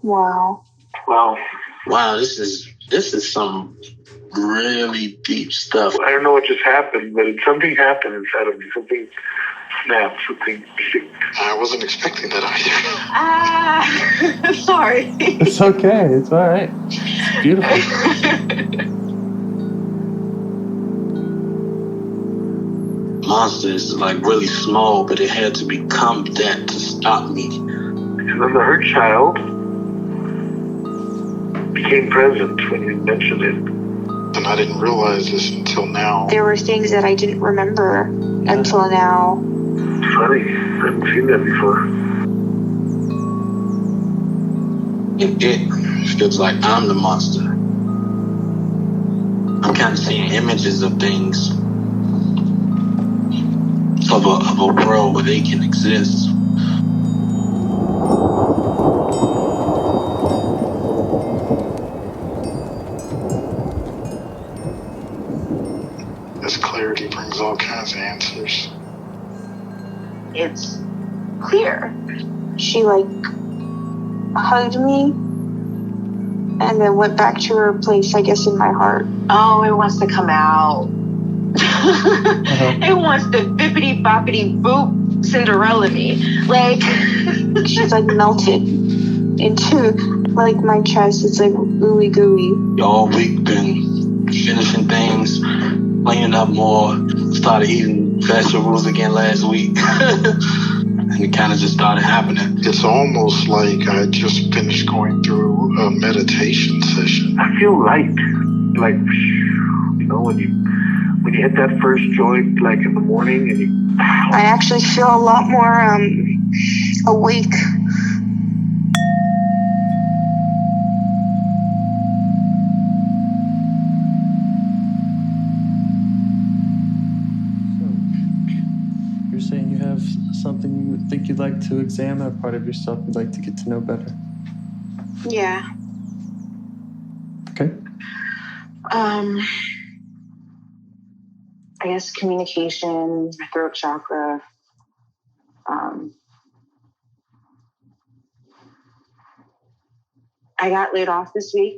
Wow. Wow, this is some really deep stuff. I don't know what just happened, but something happened inside of me. Something snapped, something. I wasn't expecting that either. Sorry. It's okay. It's all right. It's beautiful. Monster is like really small, but it had to become that to stop me. And then the hurt child became present when you mentioned it. And I didn't realize this until now. There were things that I didn't remember until now. It's funny. I haven't seen that before. It feels like I'm the monster. I'm kind of seeing images of things. Of a world where they can exist. This clarity brings all kinds of answers. It's clear. She hugged me and then went back to her place, I guess, in my heart. Oh, it wants to come out. It wants to bippity boppity boop Cinderella me. She's melted into my chest. It's ooey gooey. All week been finishing things, cleaning up more, started eating vegetables again last week. And it kind of just started happening. It's almost like I just finished going through a meditation session. I feel light. When you hit that first joint, in the morning, and I actually feel a lot more awake. So, you're saying you have something you think you'd like to examine, a part of yourself you'd like to get to know better? Yeah. Okay. I guess communication, throat chakra. I got laid off this week.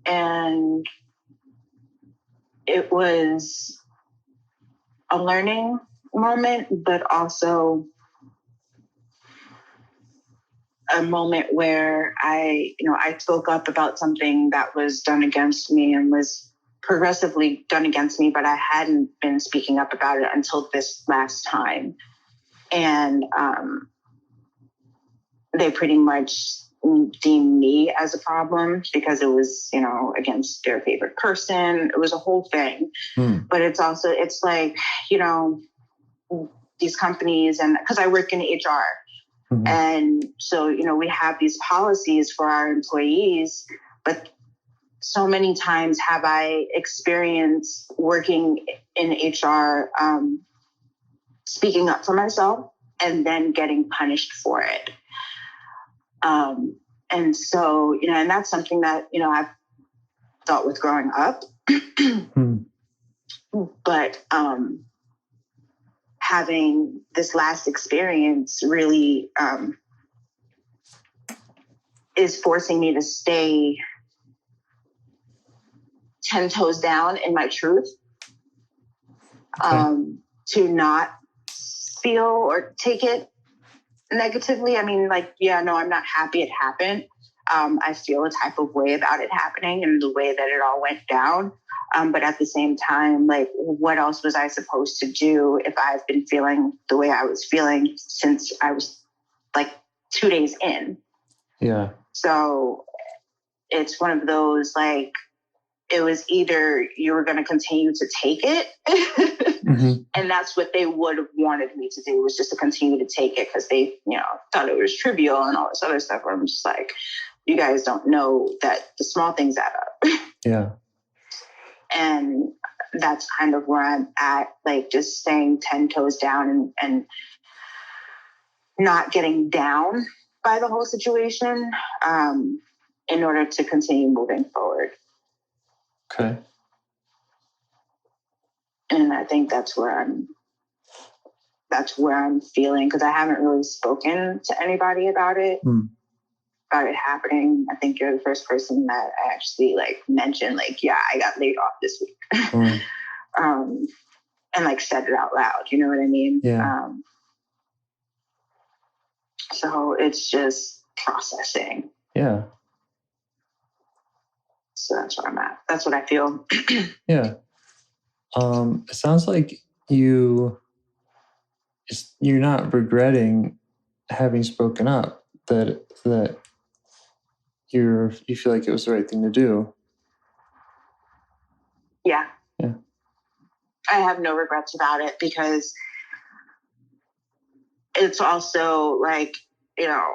And it was a learning moment, but also a moment where I spoke up about something that was done against me and was progressively done against me, but I hadn't been speaking up about it until this last time. And they pretty much deemed me as a problem because it was, against their favorite person. It was a whole thing. But it's also, these companies, and because I work in HR, and so, we have these policies for our employees, but so many times have I experienced working in HR, speaking up for myself and then getting punished for it. And so, and that's something that, I've dealt with growing up. But having this last experience really is forcing me to stay 10 toes down in my truth, to not feel or take it negatively. I mean, I'm not happy it happened. I feel a type of way about it happening and the way that it all went down. But at the same time, what else was I supposed to do if I've been feeling the way I was feeling since I was 2 days in? Yeah. So it's one of those, it was either you were going to continue to take it, and that's what they would have wanted me to do, was just to continue to take it because they, thought it was trivial and all this other stuff. Where I'm just you guys don't know that the small things add up. Yeah. And that's kind of where I'm at, just staying 10 toes down and not getting down by the whole situation, in order to continue moving forward. Okay. And I think that's where I'm that's where I'm feeling, because I haven't really spoken to anybody about it. About it happening. I think you're the first person that I actually like mentioned, like, yeah, I got laid off this week. And like said it out loud, you know what I mean? Yeah. So it's just processing. Yeah. So that's where I'm at. That's what I feel. Yeah. It sounds like you're not regretting having spoken up, that you feel like it was the right thing to do. Yeah. Yeah. I have no regrets about it, because it's also like, you know,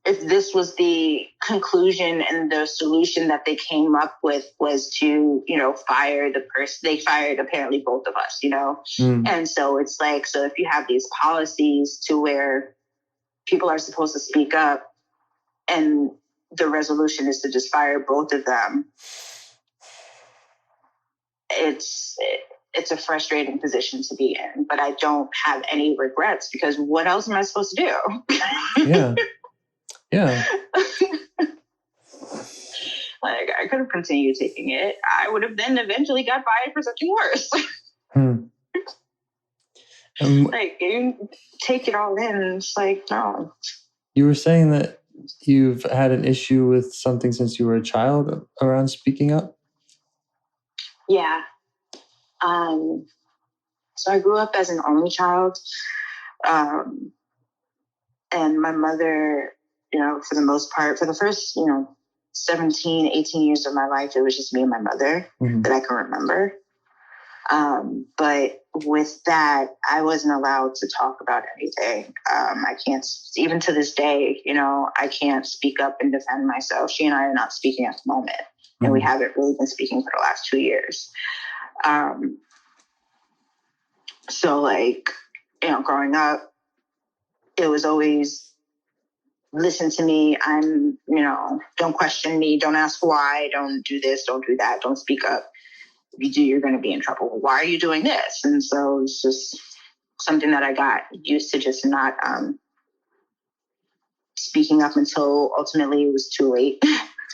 if this was the conclusion and the solution that they came up with was to, you know, fire the person, they fired apparently both of us, you know? And so it's like, so if you have these policies to where people are supposed to speak up and the resolution is to just fire both of them, it's a frustrating position to be in. But I don't have any regrets, because what else am I supposed to do? Yeah. Yeah. Like, I could have continued taking it. I would have then eventually got fired for something worse. Like, you take it all in, and it's like, no. You were saying that you've had an issue with something since you were a child around speaking up? Yeah. So I grew up as an only child. And my mother, you know, for the most part, for the first, you know, 17, 18 years of my life, it was just me and my mother that I can remember. But with that, I wasn't allowed to talk about anything. I can't, even to this day, you know, I can't speak up and defend myself. She and I are not speaking at the moment, and we haven't really been speaking for the last 2 years. So like, you know, growing up, it was always, listen to me. I'm, you know, don't question me. Don't ask why. Don't do this. Don't do that. Don't speak up. If you do, you're going to be in trouble. Why are you doing this? And so it's just something that I got used to, just not speaking up until ultimately it was too late.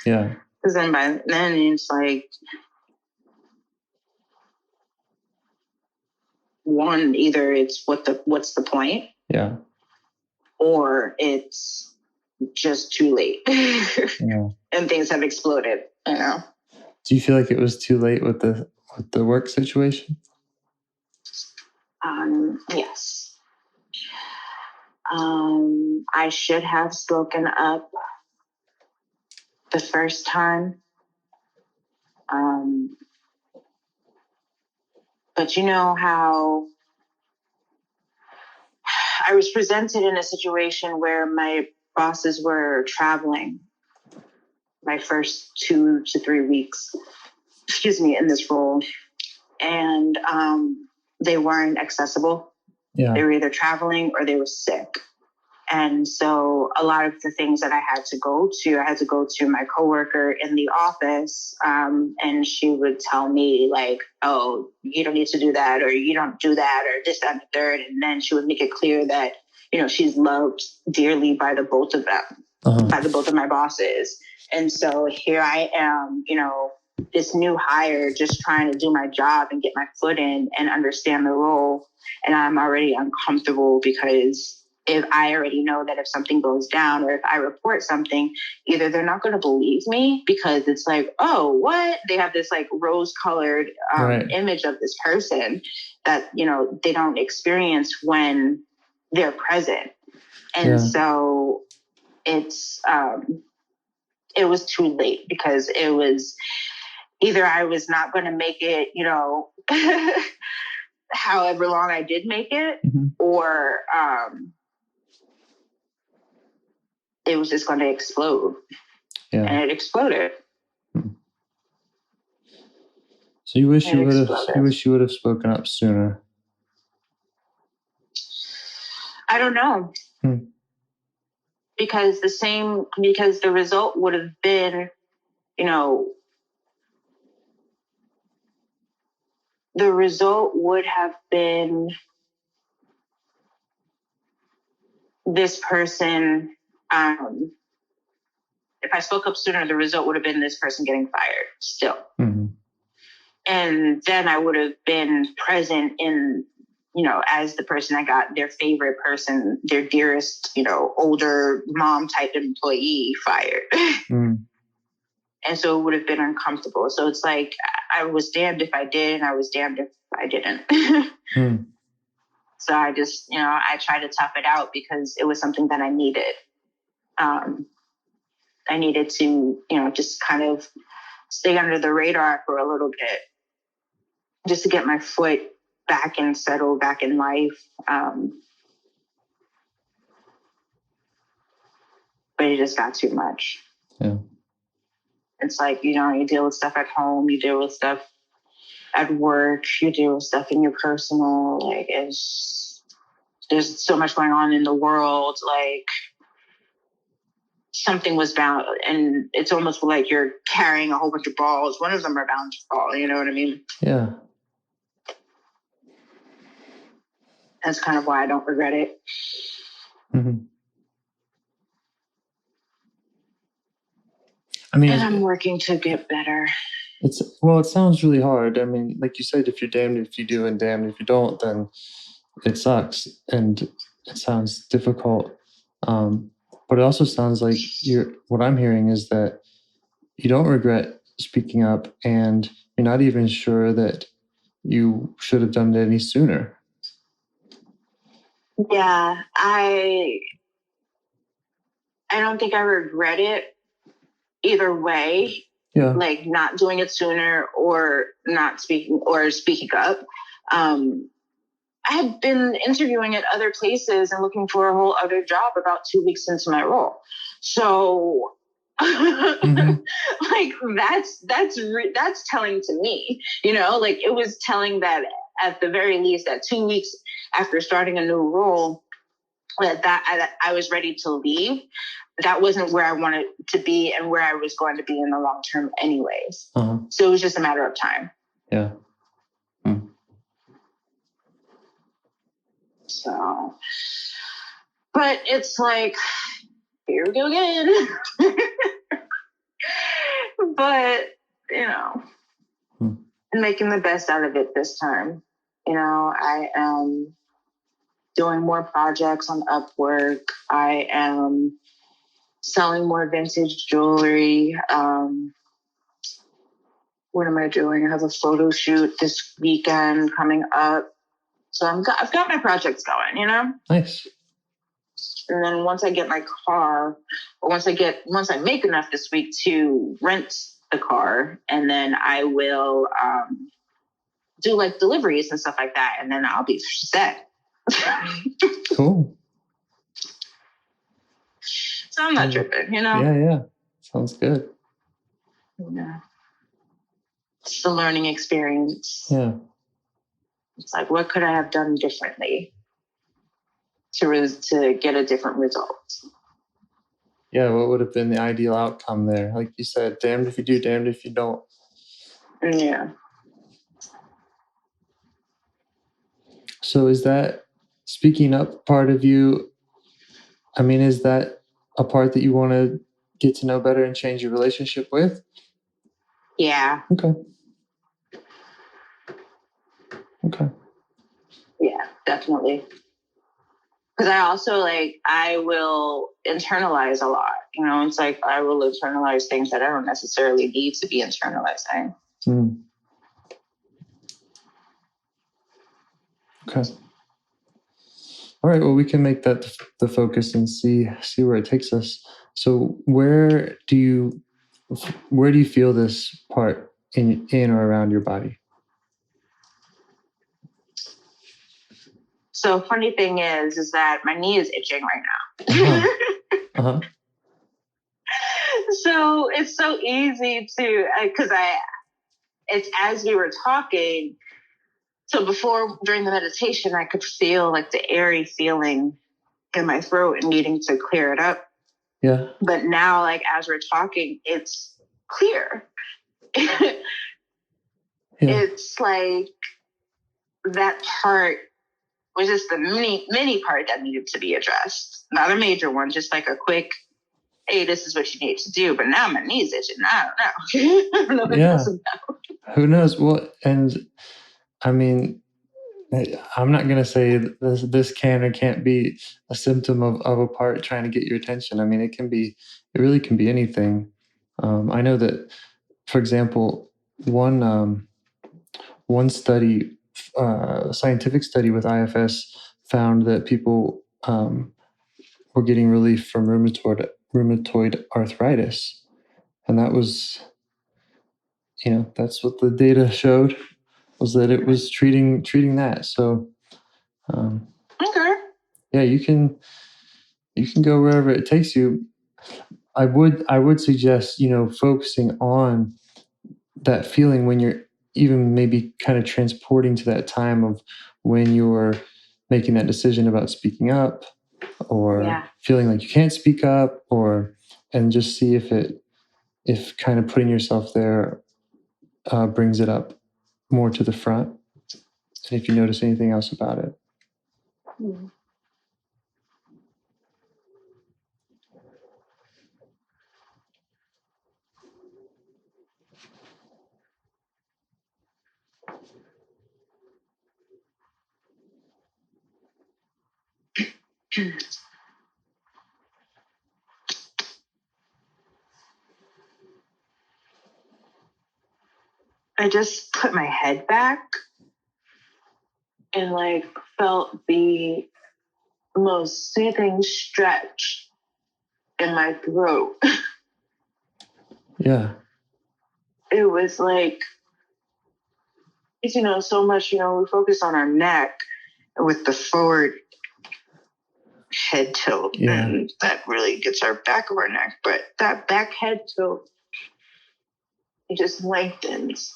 Yeah. Because then by then it's like, one, either it's what's the point? Yeah. Or it's just too late. Yeah. And things have exploded, you know. Do you feel like it was too late with the work situation? Yes. I should have spoken up the first time. But you know how I was presented in a situation where my bosses were traveling my first 2 to 3 weeks, in this role. And they weren't accessible. Yeah. They were either traveling or they were sick. And so a lot of the things that I had to go to my coworker in the office, and she would tell me like, oh, you don't need to do that, or you don't do that, or this, that, and the third. And then she would make it clear that, you know, she's loved dearly by the both of them, by the both of my bosses. And so here I am, you know, this new hire, just trying to do my job and get my foot in and understand the role. And I'm already uncomfortable because if I already know that if something goes down or if I report something, either they're not going to believe me because it's like, oh, what? They have this like rose-colored image of this person that, you know, they don't experience when they're present. And so it's, it was too late because it was either I was not going to make it, you know, however long I did make it, or it was just going to explode. Yeah. And it exploded. So you wish you would have spoken up sooner? I don't know. Because the result would have been, you know, the result would have been this person, if I spoke up sooner, the result would have been this person getting fired still. Mm-hmm. And then I would have been present in, as the person that got their favorite person, their dearest, older mom type employee fired. Mm. And so it would have been uncomfortable. So it's like, I was damned if I did, and I was damned if I didn't. Mm. So I just, I tried to tough it out because it was something that I needed. I needed to, just kind of stay under the radar for a little bit, just to get my foot back and settle back in life. But it just got too much. Yeah. It's like, you deal with stuff at home, you deal with stuff at work, you deal with stuff in your personal, like, there's so much going on in the world, like, something was bound, and it's almost like you're carrying a whole bunch of balls. One of them are bound to fall, you know what I mean? Yeah. That's kind of why I don't regret it. Mm-hmm. I mean, and I'm working to get better. It sounds really hard. I mean, like you said, if you're damned if you do and damned if you don't, then it sucks and it sounds difficult. But it also sounds like what I'm hearing is that you don't regret speaking up, and you're not even sure that you should have done it any sooner. Yeah, I don't think I regret it either way. Yeah. Like not doing it sooner or not speaking up. I had been interviewing at other places and looking for a whole other job about 2 weeks into my role. So mm-hmm. like that's telling to me, like it was telling that at the very least that 2 weeks after starting a new role that I was ready to leave. That wasn't where I wanted to be and where I was going to be in the long term anyways. Uh-huh. So it was just a matter of time. Yeah. Hmm. So, but it's like, here we go again. But, making the best out of it this time. I am doing more projects on Upwork. I am selling more vintage jewelry. What am I doing? I have a photo shoot this weekend coming up. So I've got my projects going, Nice. And then once I get my car, or once I make enough this week to rent the car, and then I will do like deliveries and stuff like that, and then I'll be set. Cool. So I'm not tripping, Yeah. Sounds good. Yeah. It's a learning experience. Yeah. It's like, what could I have done differently to get a different result? Yeah, what would have been the ideal outcome there? Like you said, damned if you do, damned if you don't. Yeah. So is that speaking up part of you? I mean, is that a part that you want to get to know better and change your relationship with? Yeah. Okay. Yeah, definitely. Because I also I will internalize a lot. It's like I will internalize things that I don't necessarily need to be internalizing. Mm. Okay. All right. Well, we can make that the focus and see where it takes us. So, where do you feel this part in or around your body? So, funny thing is that my knee is itching right now. Uh-huh. So it's so easy to, because it's as we were talking. So during the meditation, I could feel like the airy feeling in my throat and needing to clear it up. Yeah. But now, as we're talking, it's clear. Yeah. It's like that part, was just the mini part that needed to be addressed. Not a major one, just like a quick, hey, this is what you need to do. But now my knees itching. I don't know. I don't know what that's about. Who knows? Well, and I mean, I'm not going to say this can or can't be a symptom of a part trying to get your attention. I mean, it really can be anything. I know that, for example, one study, scientific study with IFS found that people were getting relief from rheumatoid arthritis. And that was, that's what the data showed, was that it was treating that. So, Okay. yeah, you can go wherever it takes you. I would suggest, focusing on that feeling when you're even maybe kind of transporting to that time of when you're making that decision about speaking up, or feeling like you can't speak up, and just see if kind of putting yourself there brings it up more to the front, and if you notice anything else about it. Mm-hmm. I just put my head back and like felt the most soothing stretch in my throat. Yeah. It was like, so much, we focus on our neck with the forward head tilt, and that really gets our back of our neck. But that back head tilt, it just lengthens.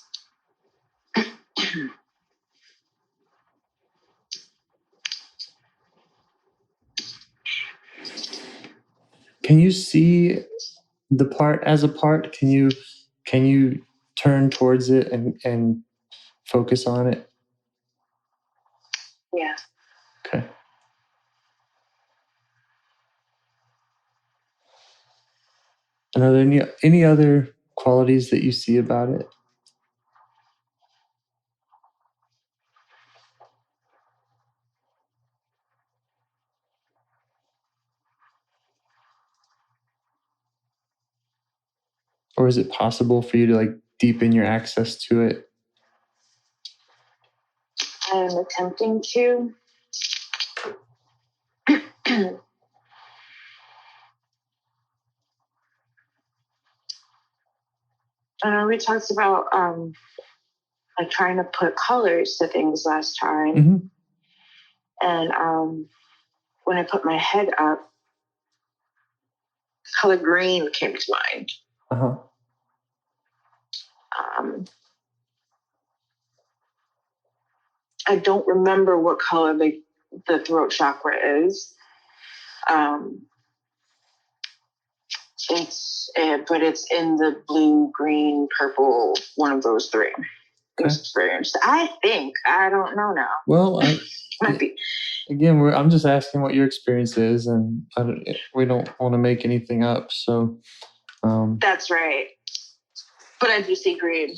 Can you see the part as a part? Can you turn towards it and focus on it? Yeah. Okay. And are there any other qualities that you see about it? Or is it possible for you to like deepen your access to it? I'm attempting to. I know we talked about like trying to put colors to things last time. Mm-hmm. And when I put my head up, color green came to mind. Uh-huh. I don't remember what color the throat chakra is. But it's in the blue, green, purple, one of those three. Okay. Experienced. I think. I don't know now. Well, might be. Again, I'm just asking what your experience is, and we don't want to make anything up. So that's right. But I do see green.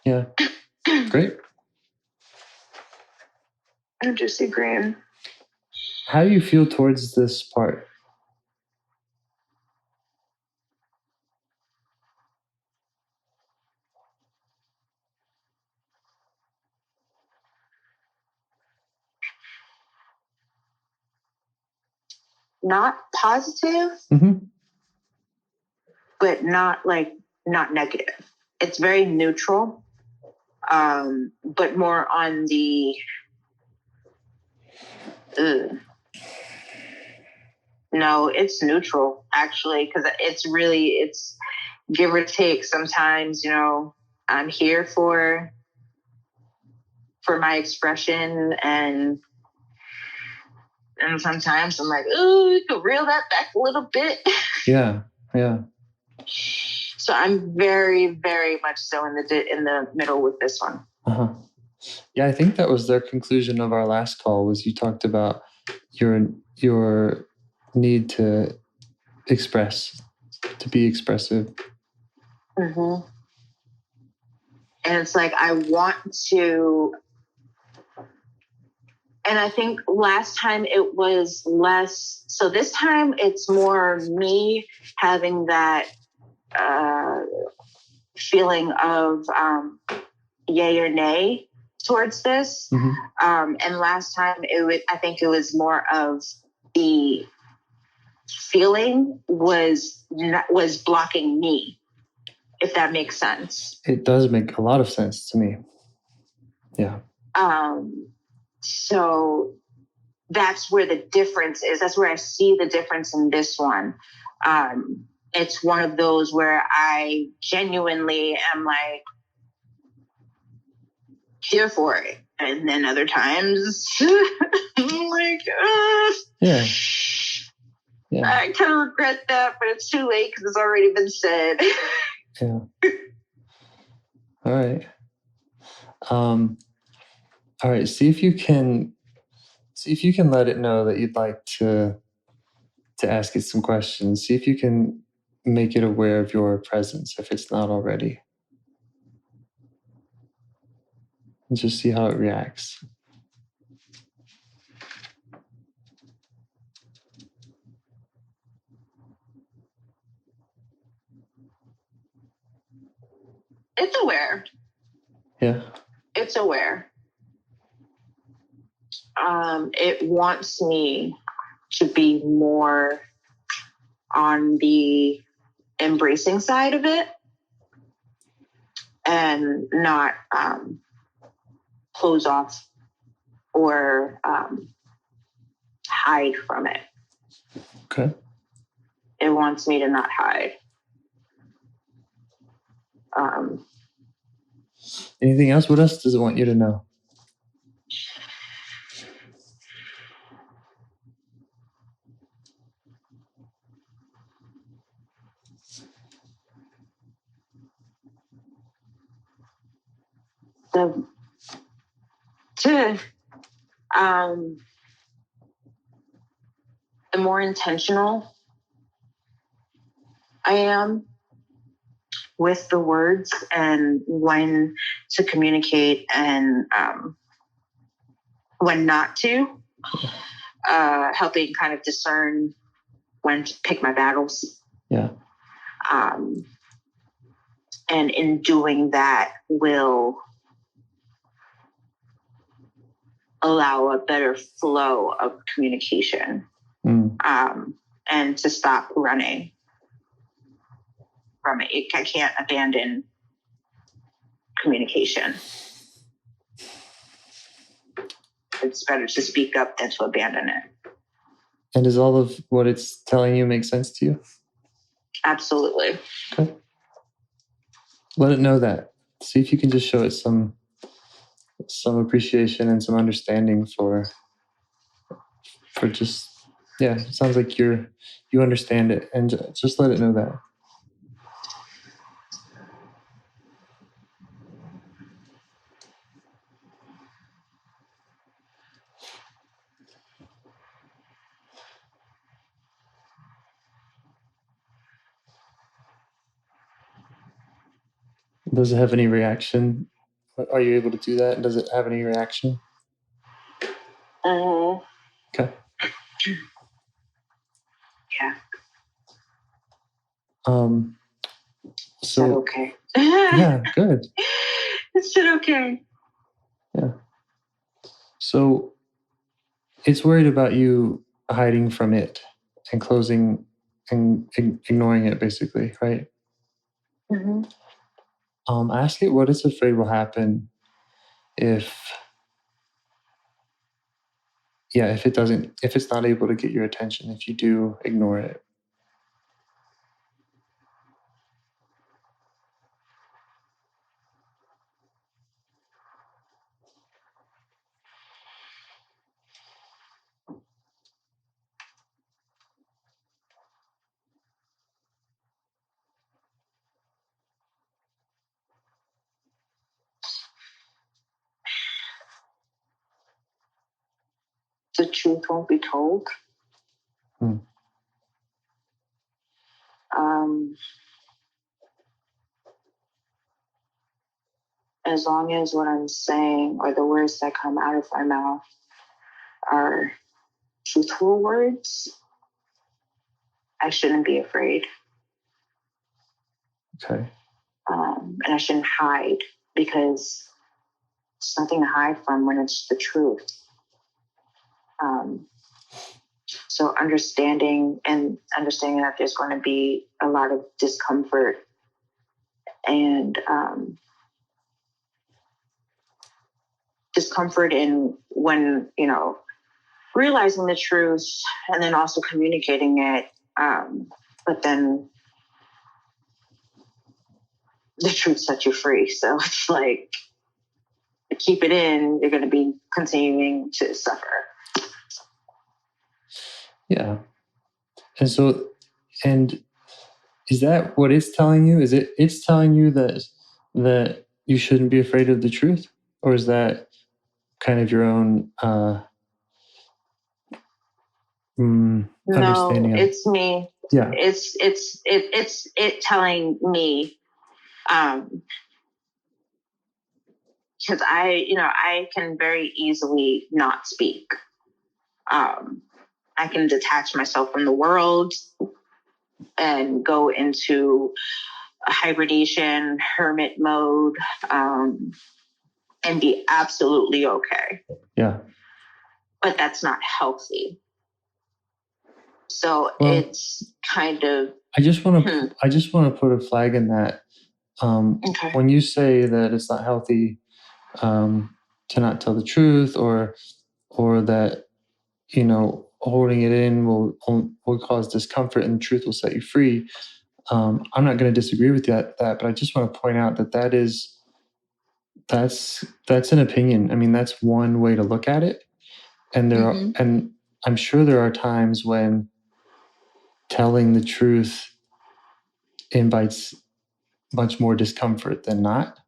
Yeah. Great. I do see green. How do you feel towards this part? Not positive, but not negative. It's very neutral, but more on the no, it's neutral actually, because it's give or take. Sometimes, I'm here for my expression, and sometimes I'm like, ooh, you could reel that back a little bit. Yeah. So I'm very, very much so in the middle with this one. Uh-huh. Yeah, I think that was their conclusion of our last call. Was you talked about your need to express, to be expressive. Mm-hmm. And it's like I want to. And I think last time it was less. So this time it's more me having that feeling of yay or nay towards this. Mm-hmm. And last time I think it was more of the feeling was blocking me, if that makes sense. It does make a lot of sense to me. Yeah. So that's where the difference is. That's where I see the difference in this one. It's one of those where I genuinely am like here for it. And then other times I'm like, yeah. I kind of regret that, but it's too late because it's already been said. Yeah. All right. All right. See if you can let it know that you'd like to ask it some questions. See if you can make it aware of your presence if it's not already. And just see how it reacts. It's aware. Yeah. It's aware. It wants me to be more on the embracing side of it and not close off or hide from it. Okay. It wants me to not hide. Anything else? What else does it want you to know? The more intentional I am with the words and when to communicate and when not to, helping kind of discern when to pick my battles. Yeah. And in doing that will allow a better flow of communication. And to stop running from it. I can't abandon communication. It's better to speak up than to abandon it. And does all of what it's telling you make sense to you? Absolutely. Okay. Let it know that. See if you can just show it some appreciation and some understanding for just, yeah, it sounds like you understand it, and just let it know that. Does it have any reaction? Are you able to do that? Does it have any reaction? Okay. Yeah. So okay. Yeah, good. It said okay. Yeah. So it's worried about you hiding from it and closing and ignoring it, basically, right? Ask it what it's afraid will happen if it's not able to get your attention, if you do ignore it. the truth won't be told. As long as what I'm saying or the words that come out of my mouth are truthful words, I shouldn't be afraid. Okay. And I shouldn't hide, because there's nothing to hide from when it's the truth. So understanding that there's going to be a lot of discomfort and discomfort in when, realizing the truth and then also communicating it. But then the truth sets you free. So it's like, keep it in, you're going to be continuing to suffer. Yeah. And so, and is that what it's telling you? Is it's telling you that you shouldn't be afraid of the truth? Or is that kind of your own understanding No, it's me. Yeah. It's telling me, because I can very easily not speak. I can detach myself from the world and go into a hibernation, hermit mode, and be absolutely okay. Yeah. But that's not healthy. So it's kind of. I just want to put a flag in that. Okay. When you say that it's not healthy to not tell the truth, or that holding it in will cause discomfort and the truth will set you free. I'm not going to disagree with that, but I just want to point out that's an opinion. I mean, that's one way to look at it. And and I'm sure there are times when telling the truth invites much more discomfort than not.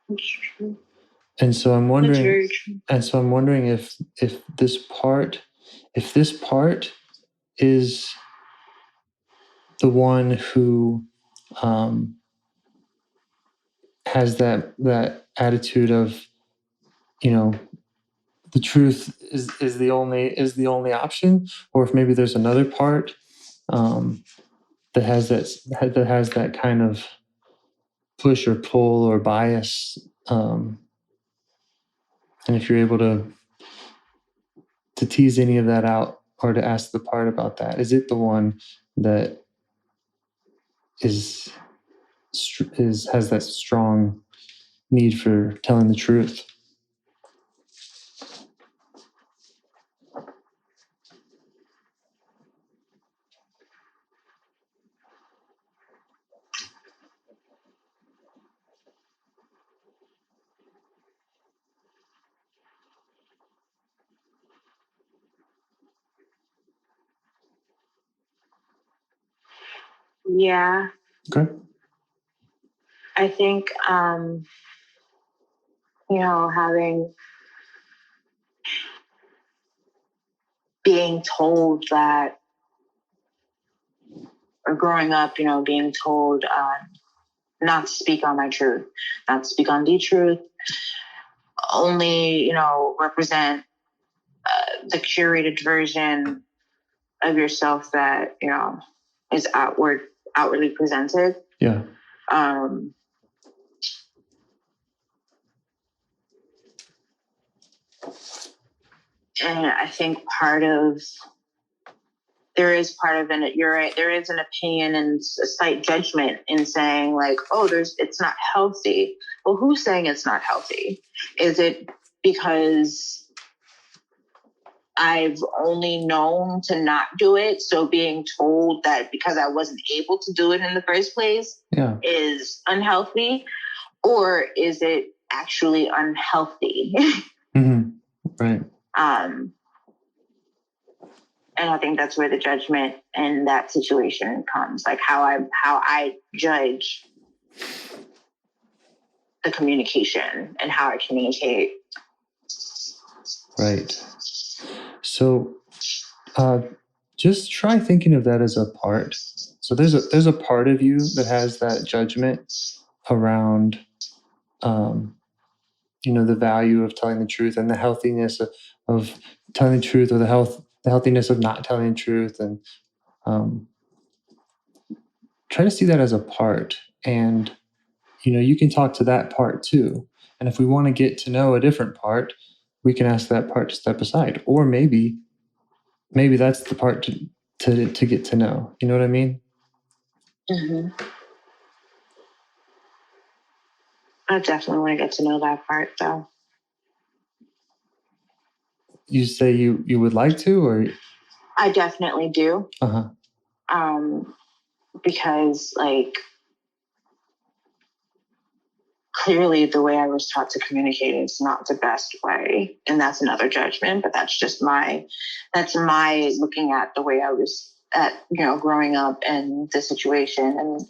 That's true. And so I'm wondering, That's very true. if this part is the one who has that attitude of, the truth is the only option, or if maybe there's another part that has that kind of push or pull or bias, and if you're able to tease any of that out, or to ask the part about that, is it the one that has that strong need for telling the truth? Yeah. Okay. I think, being told that, or growing up, being told not to speak on my truth, not to speak on the truth, only, represent the curated version of yourself that, is outwardly presented. Yeah. And I think there is part of it, you're right, there is an opinion and a slight judgment in saying like, oh, it's not healthy. Well, who's saying it's not healthy? Is it because I've only known to not do it, so being told that because I wasn't able to do it in the first place is unhealthy? Or is it actually unhealthy? Mm-hmm. Right. And I think that's where the judgment in that situation comes, like how I judge the communication and how I communicate. Right. So just try thinking of that as a part. So there's a part of you that has that judgment around, the value of telling the truth and the healthiness of telling the truth, or the healthiness of not telling the truth, and try to see that as a part. And you can talk to that part too. And if we want to get to know a different part, we can ask that part to step aside, or maybe that's the part to get to know. You know what I mean? Mm-hmm. I definitely want to get to know that part, though. You say you would like to, or I definitely do. Because clearly the way I was taught to communicate is not the best way, and that's another judgment. But that's just my looking at the way I was growing up and the situation, and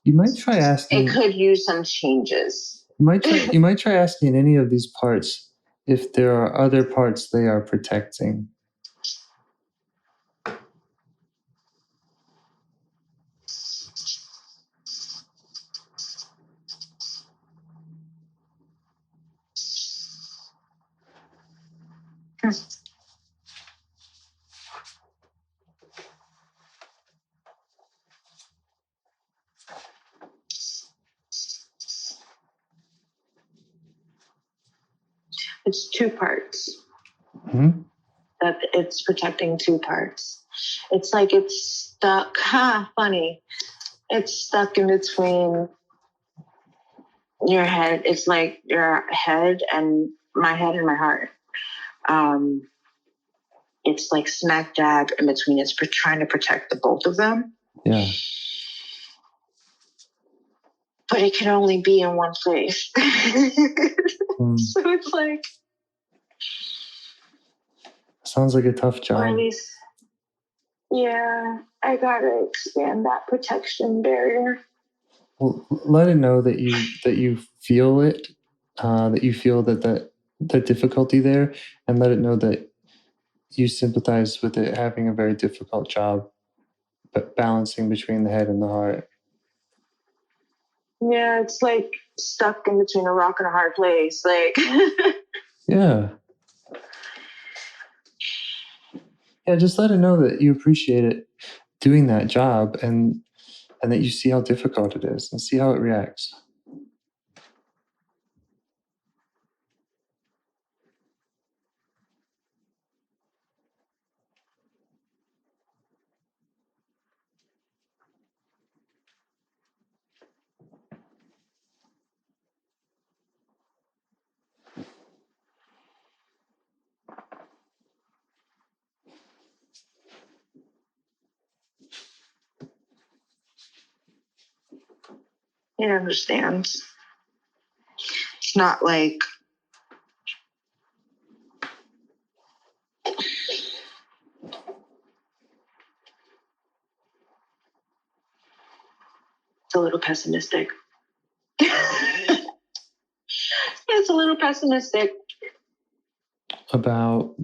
you might try asking. It could use some changes. You might try asking any of these parts if there are other parts they are protecting. It's two parts. Mm-hmm. That it's protecting two parts. It's like it's stuck. Funny. It's stuck in between your head. It's like your head and my heart. It's like smack dab in between. It's trying to protect the both of them. Yeah. But it can only be in one place. So it's like. Sounds like a tough job. Or at least, yeah, I gotta expand that protection barrier. Well, let it know that you feel it, that you feel that difficulty there, and let it know that you sympathize with it having a very difficult job, but balancing between the head and the heart. Yeah, it's like stuck in between a rock and a hard place. Yeah. Yeah, just let it know that you appreciate it doing that job, and that you see how difficult it is and see how it reacts. It understands. It's not like it's a little pessimistic. It's a little pessimistic. About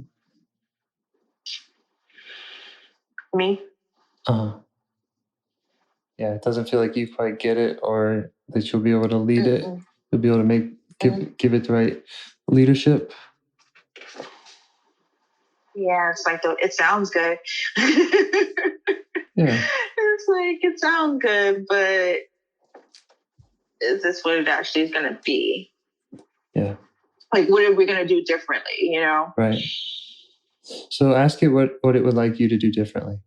me? Yeah, it doesn't feel like you quite get it, or that you'll be able to lead it. You'll be able to give it the right leadership. Yeah, it's like it sounds good. Yeah. It's like it sounds good, but is this what it actually is going to be? Yeah. Like, what are we going to do differently? Right. So ask it what it would like you to do differently.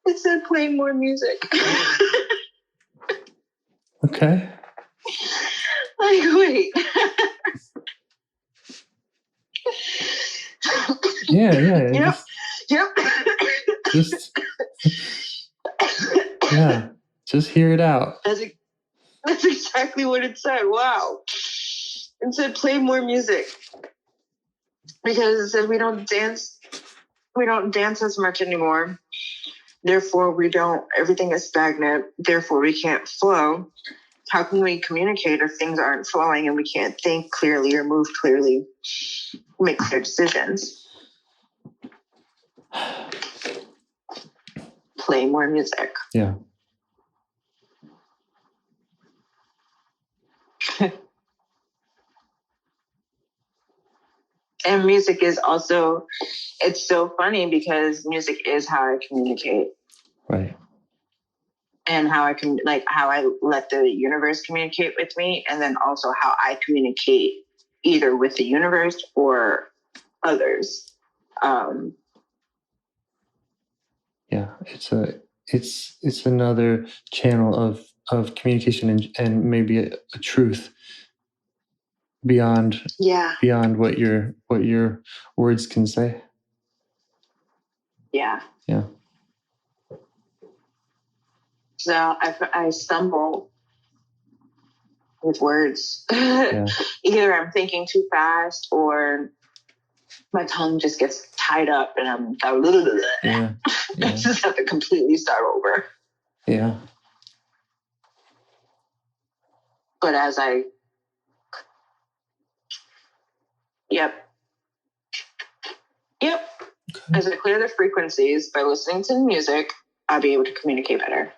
It said play more music. Okay. Wait. Yeah. Yep. Just yeah. Just hear it out. That's exactly what it said. Wow. It said play more music. Because it said we don't dance as much anymore. Therefore everything is stagnant. Therefore we can't flow. How can we communicate if things aren't flowing and we can't think clearly or move clearly, make clear decisions? Play more music. Yeah. And music is also, it's so funny because music is how I communicate. Right. And how I let the universe communicate with me, and then also how I communicate either with the universe or others. Yeah, it's another channel of communication and maybe a truth beyond what your words can say. Yeah. Yeah. So I stumble with words. Yeah. Either I'm thinking too fast or my tongue just gets tied up and I'm Yeah. I just have to completely start over. Yeah. But as I as I clear the frequencies by listening to music, I'll be able to communicate better.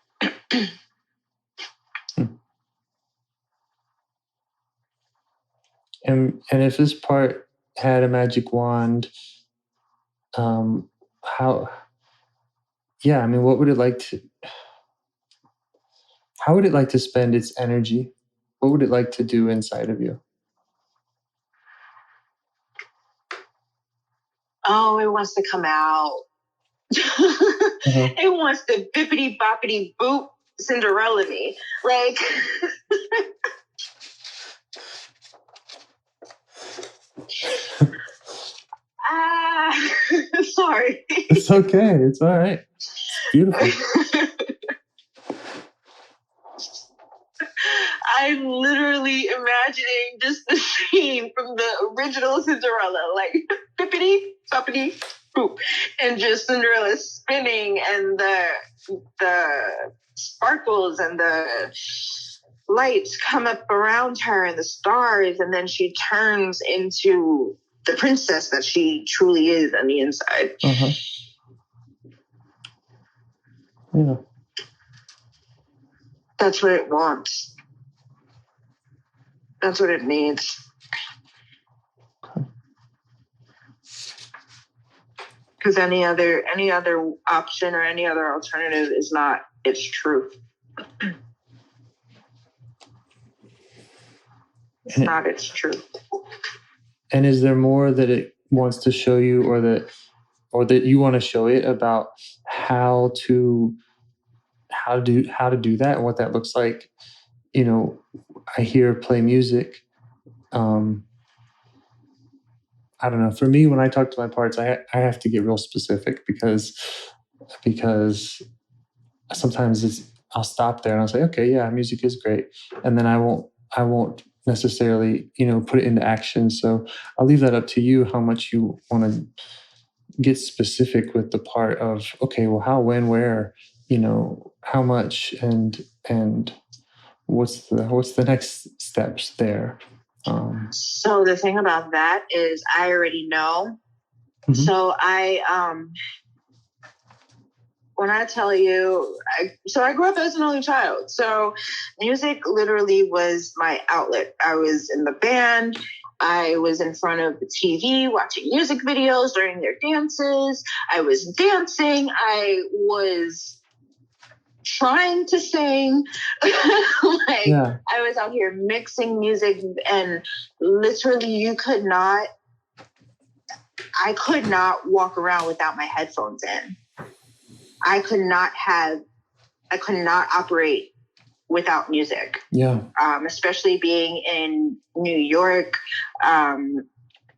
And if this part had a magic wand, how would it like to, how would it like to spend its energy? What would it like to do inside of you? Oh, it wants to come out. It wants to bippity boppity boop Cinderella me. Like sorry. It's okay. It's all right. It's beautiful. I'm literally imagining just the scene from the original Cinderella, like bippity boppity boop, and just Cinderella spinning and the sparkles and the lights come up around her and the stars, and then she turns into the princess that she truly is on the inside. Uh-huh. Yeah. That's what it wants. That's what it needs. Because any other option or any other alternative is not its truth. It's not its truth. And is there more that it wants to show you, or that you want to show it about how to do that and what that looks like? You know, I hear play music. I don't know. For me, when I talk to my parts, I have to get real specific because sometimes I'll stop there and I'll say, okay, yeah, music is great, and then I won't necessarily put it into action. So I'll leave that up to you how much you want to get specific with the part of, okay, well, how, when, where, how much, and what's the next steps there. So the thing about that is I already know. Mm-hmm. So when I tell you, I grew up as an only child. So music literally was my outlet. I was in the band. I was in front of the TV watching music videos during their dances. I was dancing. I was trying to sing. I was out here mixing music, and literally I could not walk around without my headphones in. I could not operate without music. Yeah. Especially being in New York,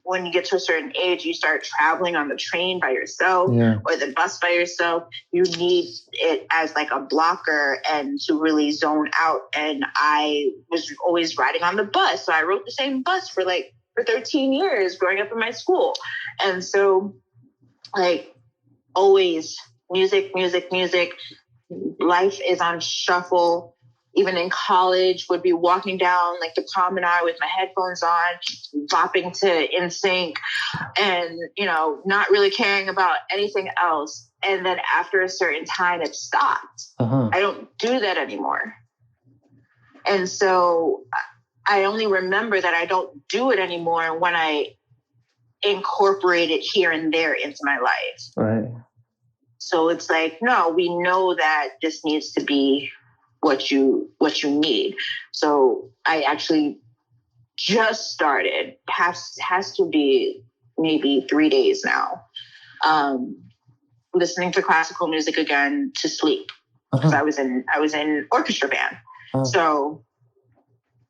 when you get to a certain age, you start traveling on the train by yourself or the bus by yourself. You need it as like a blocker and to really zone out. And I was always riding on the bus. So I rode the same bus for 13 years growing up in my school. And so like always music. Life is on shuffle. Even in college, would be walking down like the promenade with my headphones on, bopping to NSYNC, and not really caring about anything else. And then after a certain time, it stopped. I don't do that anymore. And so I only remember that I don't do it anymore when I incorporate it here and there into my life. Right. So it's like, no, we know that this needs to be what you need. So I actually just started, has to be maybe 3 days now, listening to classical music again to sleep, because I was in orchestra band. So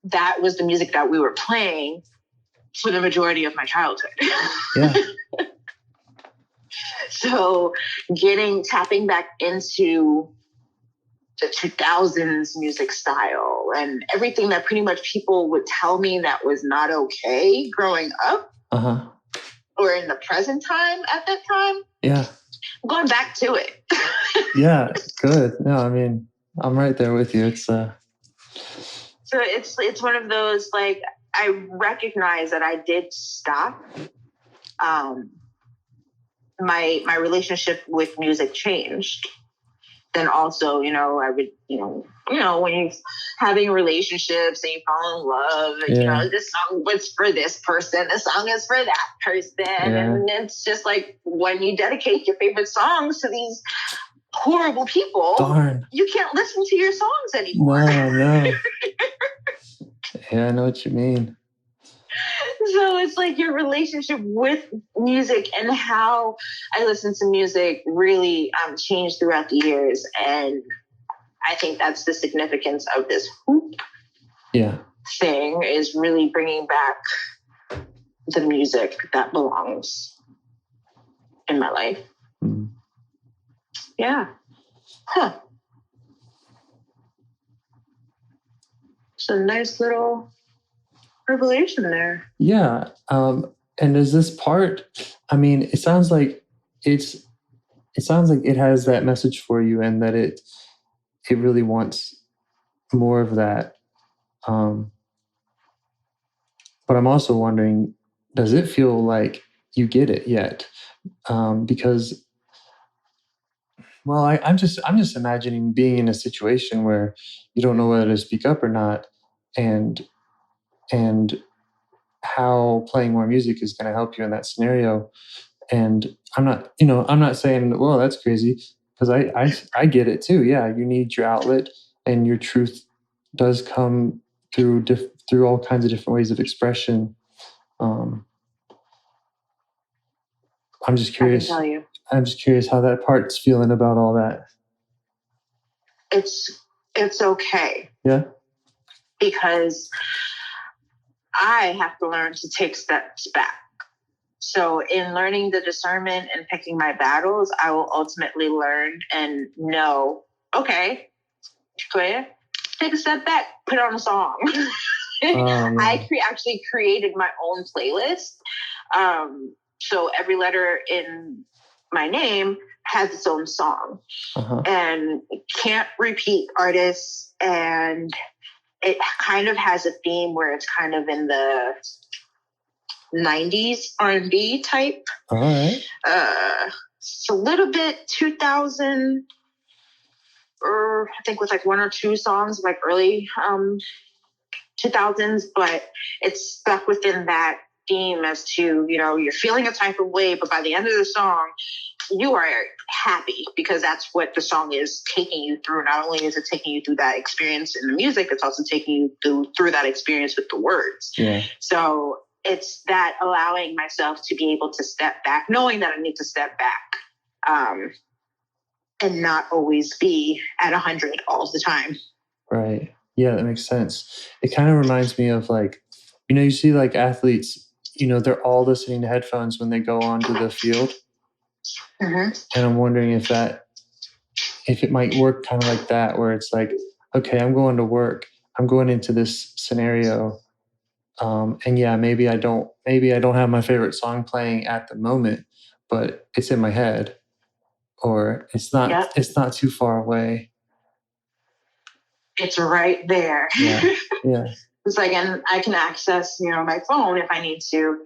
that was the music that we were playing for the majority of my childhood. Yeah. So tapping back into the 2000s music style and everything that pretty much people would tell me that was not okay growing up or in the present time at that time. Yeah. I'm going back to it. Yeah, good. No, I mean, I'm right there with you. It's So it's one of those, like, I recognize that I did stop. My relationship with music changed. Then also, I would, when you're having relationships and you fall in love, and, this song was for this person, this song is for that person. And it's just like when you dedicate your favorite songs to these horrible people, you can't listen to your songs anymore. No. Yeah, I know what you mean. So it's like your relationship with music and how I listen to music really changed throughout the years. And I think that's the significance of this hoop thing, is really bringing back the music that belongs in my life. Yeah. It's a nice little revelation there. Yeah. And is this part, I mean, it sounds like it has that message for you, and that it really wants more of that. But I'm also wondering, does it feel like you get it yet? Because, well, I'm just imagining being in a situation where you don't know whether to speak up or not, and how playing more music is going to help you in that scenario. And I'm not saying, well, that's crazy, because I get it too. Yeah, you need your outlet, and your truth does come through all kinds of different ways of expression. I'm just curious. I can tell you. I'm just curious how that part's feeling about all that. It's okay. Yeah. Because I have to learn to take steps back. So in learning the discernment and picking my battles, I will ultimately learn and know, okay, Toya, take a step back, put on a song. I actually created my own playlist. So every letter in my name has its own song. And can't repeat artists. And it kind of has a theme where it's kind of in the 90s R&B type. All right. It's a little bit 2000, or I think with like one or two songs like early 2000s, but it's stuck within that theme as to, you're feeling a type of way, but by the end of the song, you are happy because that's what the song is taking you through. Not only is it taking you through that experience in the music, it's also taking you through that experience with the words. Yeah. So it's that allowing myself to be able to step back, knowing that I need to step back, and not always be at 100 all the time. Right. Yeah, that makes sense. It kind of reminds me of, like, you see like athletes they're all listening to headphones when they go onto the field. Mm-hmm. And I'm wondering if it might work kind of like that, where it's like, okay, I'm going to work. I'm going into this scenario. And yeah, maybe I don't have my favorite song playing at the moment, but it's in my head, or it's not too far away. It's right there. Yeah. It's like, and I can access, my phone if I need to.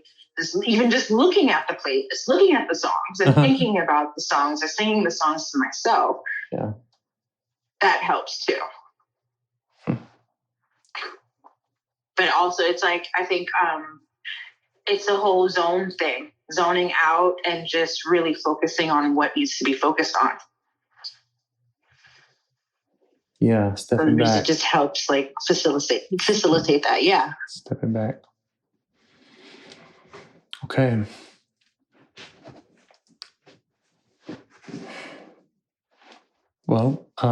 Even just looking at the playlist, looking at the songs, and thinking about the songs, or singing the songs to myself. Yeah, that helps too. But also, it's like, I think it's a whole zone thing, zoning out and just really focusing on what needs to be focused on. Yeah, stepping back. It just helps like facilitate that. Yeah. Stepping back. Okay. Well, I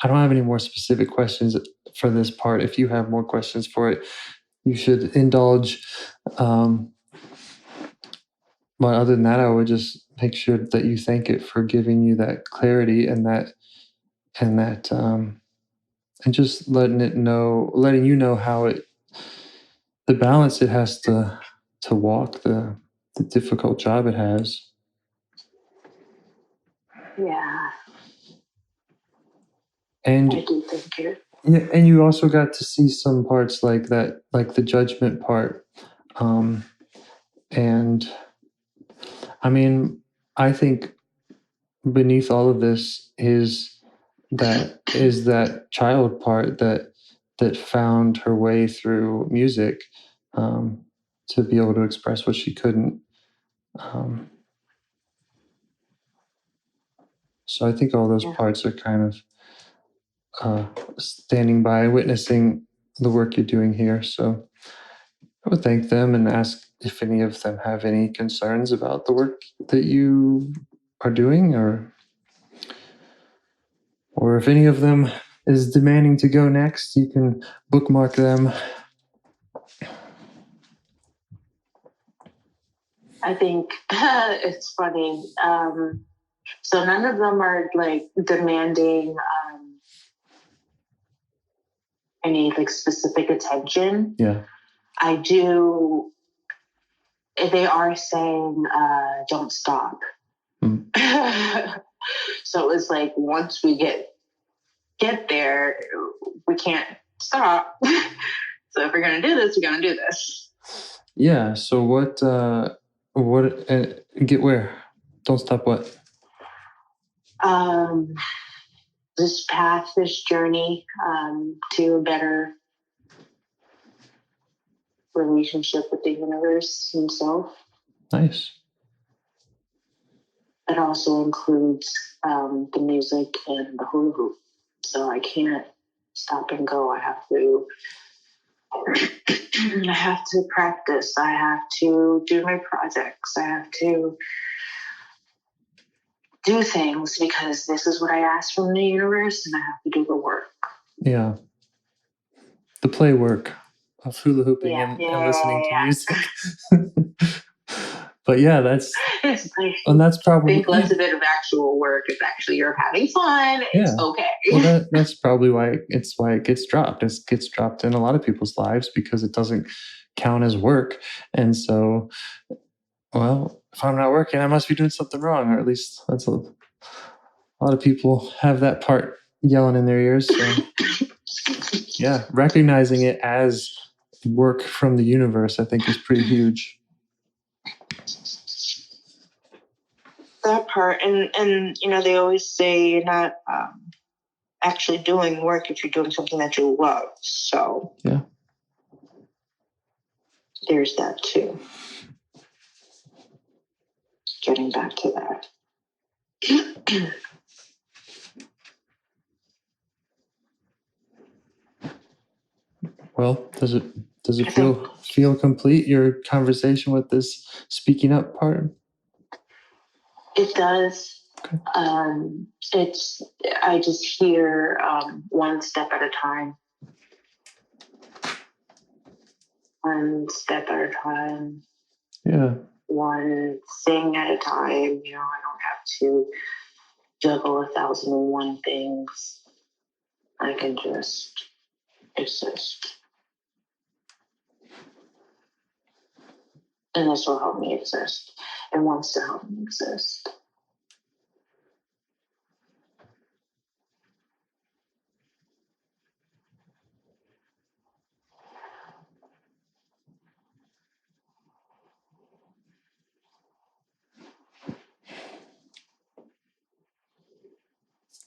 don't have any more specific questions for this part. If you have more questions for it, you should indulge. But other than that, I would just make sure that you thank it for giving you that clarity and just letting you know how the balance it has to walk, the difficult job it has. Yeah. And I do thank you. Yeah, and you also got to see some parts like that, like the judgment part. And I mean, I think beneath all of this is that child part that found her way through music, to be able to express what she couldn't. So I think all those parts are kind of standing by, witnessing the work you're doing here. So I would thank them and ask if any of them have any concerns about the work that you are doing, or if any of them is demanding to go next, you can bookmark them. I think it's funny. So none of them are like demanding any like specific attention. Yeah. I do. They are saying, "Don't stop." Mm. So it was like, once we get there, we can't stop. So if we're gonna do this, we're gonna do this. Yeah. So what? Get where? Don't stop. What? This path, this journey to a better relationship with the universe himself. Nice. It also includes the music and the hula hoop. So I can't stop and go. I have to practice. I have to do my projects. I have to do things because this is what I asked from the universe, and I have to do the work. Yeah. The play work of hula hooping and listening to music. But yeah, that's probably, I think less of it of actual work. It's actually you're having fun. It's okay. Well, that's probably why it gets dropped. It gets dropped in a lot of people's lives because it doesn't count as work. And so, well, if I'm not working, I must be doing something wrong, or at least that's a lot of people have that part yelling in their ears. So yeah, recognizing it as work from the universe, I think, is pretty huge. That part, and they always say you're not actually doing work if you're doing something that you love. So yeah, there's that too. Getting back to that. Well, does it feel complete, your conversation with this speaking up part? It does. Okay. I just hear one step at a time. One step at a time. Yeah. one thing at a time. You know, I don't have to juggle 1,001 things. I can just exist. And this will help me exist. It wants to help me exist.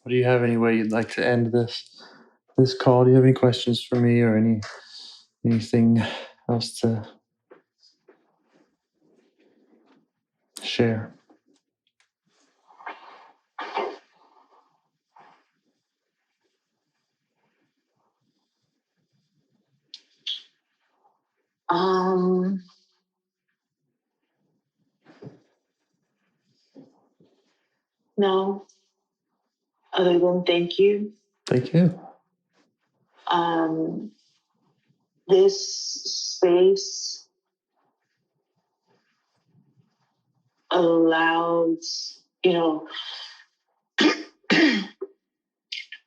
Do you have any way you'd like to end this call? Do you have any questions for me or anything else to share? No, other than thank you. Thank you. This space allows, you know,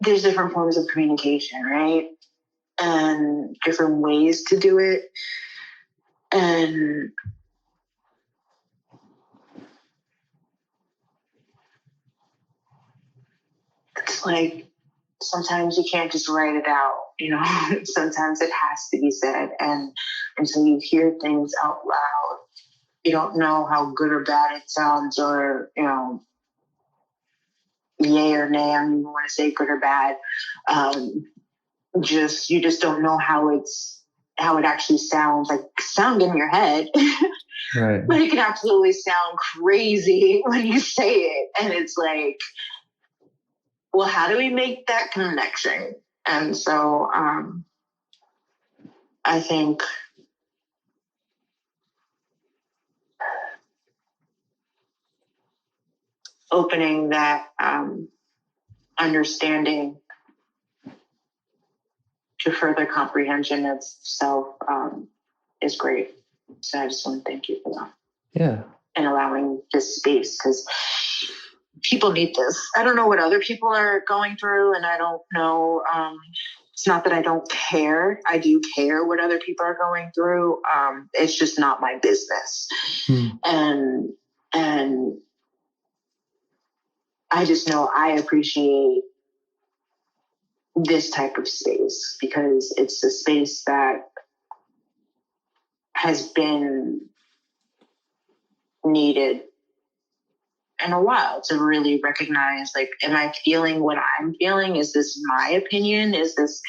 there's different forms of communication, right? And different ways to do it. And it's like sometimes you can't just write it out, you know, sometimes it has to be said. And so you hear things out loud. You don't know how good or bad it sounds, or, you know, yay or nay. I don't even want to say good or bad. You just don't know how it actually sounds. Like sound in your head. Right. But it can absolutely sound crazy when you say it. And it's like, well, how do we make that connection? And so I think opening that understanding to further comprehension of self is great. So I just want to thank you for that. Yeah. And allowing this space, because people need this. I don't know what other people are going through, and I don't know. It's not that I don't care. I do care what other people are going through. It's just not my business. And I just know I appreciate this type of space because it's a space that has been needed in a while to really recognize, like, am I feeling what I'm feeling? Is this my opinion? Is this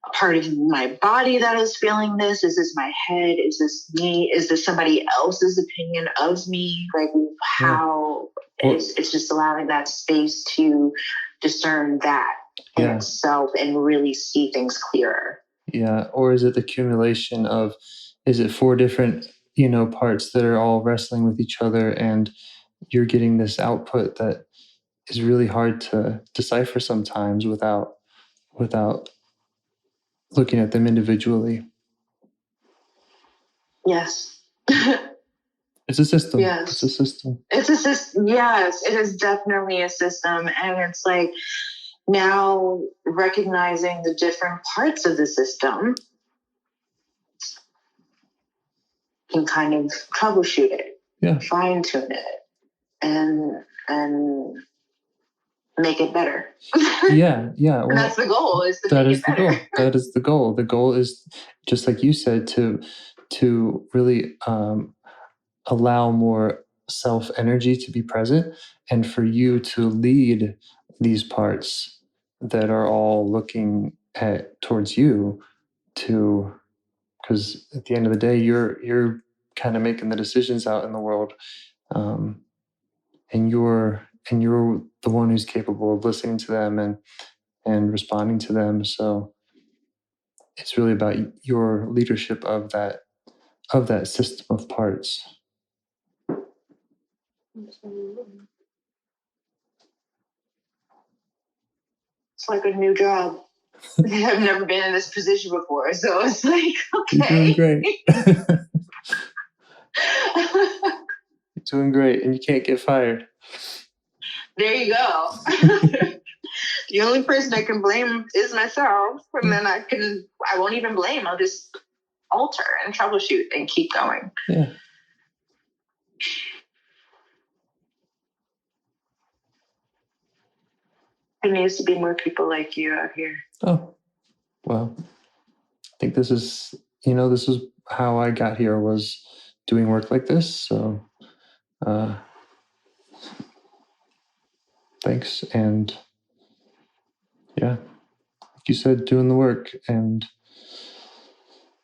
a part of my body that is feeling this? Is this my head? Is this me? Is this somebody else's opinion of me? Like, how it's just allowing that space to discern that in itself and really see things clearer. Yeah. Or is it the accumulation of, is it 4 different, parts that are all wrestling with each other, and you're getting this output that is really hard to decipher sometimes without looking at them individually? Yes. It's a system. Yes. It's a system. It's a system. Yes, it is definitely a system. And it's like now recognizing the different parts of the system can kind of troubleshoot it, fine tune it, and make it better. Yeah. Well, and that's the goal, is to make it better. That is the goal. The goal is, just like you said, to really allow more self energy to be present, and for you to lead these parts that are all looking towards you, because at the end of the day, you're kind of making the decisions out in the world, and you're the one who's capable of listening to them and responding to them. So it's really about your leadership of that system of parts. It's like a new job. I've never been in this position before, so it's like, okay. You're doing great. doing great, and you can't get fired. There you go. The only person I can blame is myself, and then I won't even blame. I'll just alter and troubleshoot and keep going. Yeah. There needs to be more people like you out here. Oh, well, I think this is how I got here, was doing work like this. So, thanks. And yeah, like you said, doing the work and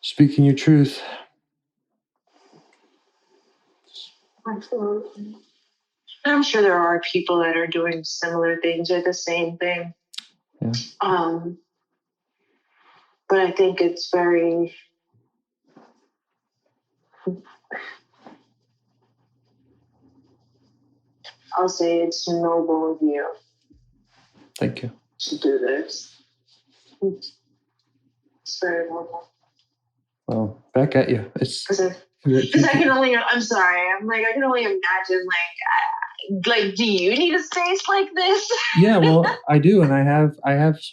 speaking your truth. Absolutely. I'm sure there are people that are doing similar things or the same thing. Yeah. But I think it's very... I'll say it's noble of you. Thank you. To do this. It's very noble. Well, back at you. Because I can only... I'm sorry. I can only imagine, do you need a space like this? Yeah, well, I do, and I have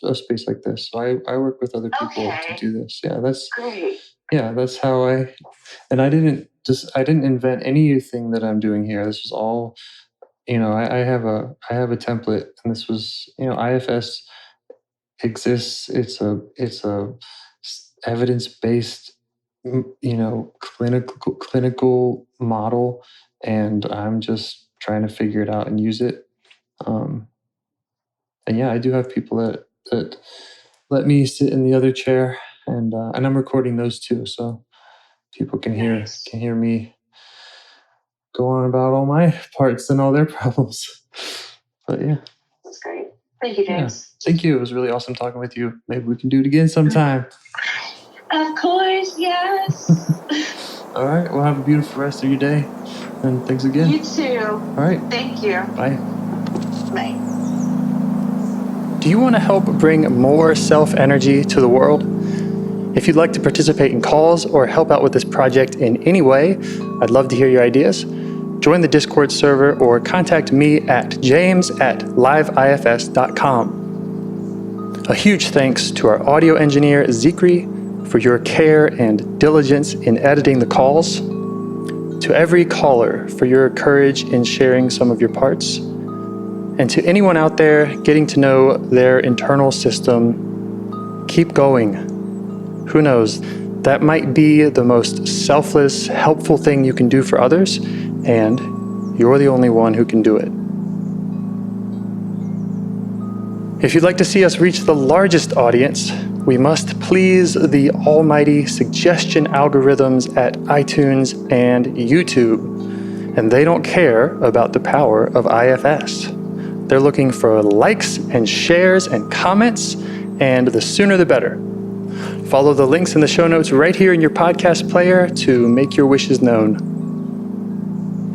a space like this. So I work with other people to do this. Yeah, that's great. Yeah, that's how I didn't invent anything that I'm doing here. This was all, I have a template, and this was, IFS exists. It's a evidence-based, clinical model, and I'm just trying to figure it out and use it. And yeah, I do have people that let me sit in the other chair, and I'm recording those too, so people can hear me go on about all my parts and all their problems. But yeah. That's great. Thank you, James. Yeah. Thank you. It was really awesome talking with you. Maybe we can do it again sometime. Of course, yes. All right. Well, have a beautiful rest of your day. And thanks again. You too. All right. Thank you. Bye. Bye. Do you want to help bring more self-energy to the world? If you'd like to participate in calls or help out with this project in any way, I'd love to hear your ideas. Join the Discord server or contact me at james@liveifs.com. A huge thanks to our audio engineer, Zikri, for your care and diligence in editing the calls. To every caller for your courage in sharing some of your parts. And to anyone out there getting to know their internal system, keep going. Who knows, that might be the most selfless, helpful thing you can do for others, and you're the only one who can do it. If you'd like to see us reach the largest audience, we must please the almighty suggestion algorithms at iTunes and YouTube, and they don't care about the power of IFS. They're looking for likes and shares and comments, and the sooner the better. Follow the links in the show notes right here in your podcast player to make your wishes known.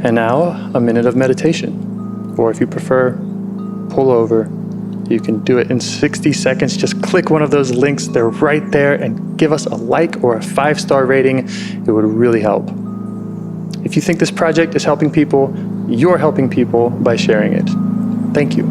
And now, a minute of meditation. Or if you prefer, pull over. You can do it in 60 seconds. Just click one of those links. They're right there, and give us a like or a 5-star rating. It would really help. If you think this project is helping people, you're helping people by sharing it. Thank you.